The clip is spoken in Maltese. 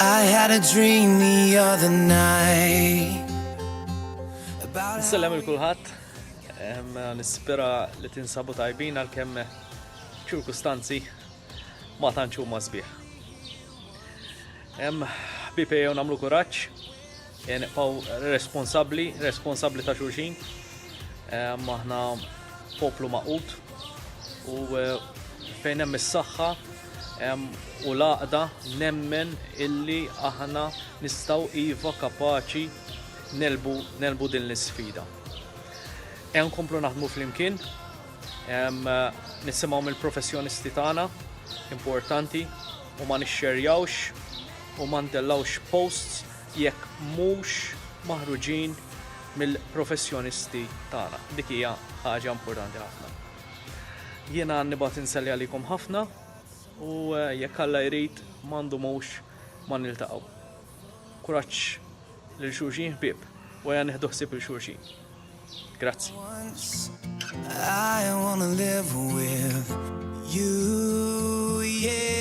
I had a dream the other night about Nissellem il-kulħadd, nispera li tinsabu tajbin għal-kemm ċirkustanzi ma tantx huma sbieħ. Bipejjew nagħmlu kuraġġ, nibqgħu responsabbli ta' xulxin. Aħna poplu maqut u fejn hemm is-saħħa u l-għaqda nemmen illi aħna nistgħu iva kapaċi nelbu din l-isfida. Nkomplu naħdmu flimkien, nisimgħu mill-professjonisti tagħna importanti u ma nixxerjawx u ma ndellawx posts jekk mhux maħruġin mill-professjonisti tagħna. Dik hija ħaġa importanti ħafna. Jiena nibgħat inselli għalikom ħafna u jekk Alla jrid m'għandhomux ma niltaqgħu. Kuraġġ lil xulxin ħbieb u nieħdu ħsieb il xulxin. Grazzi. I wanna live with you, yeah.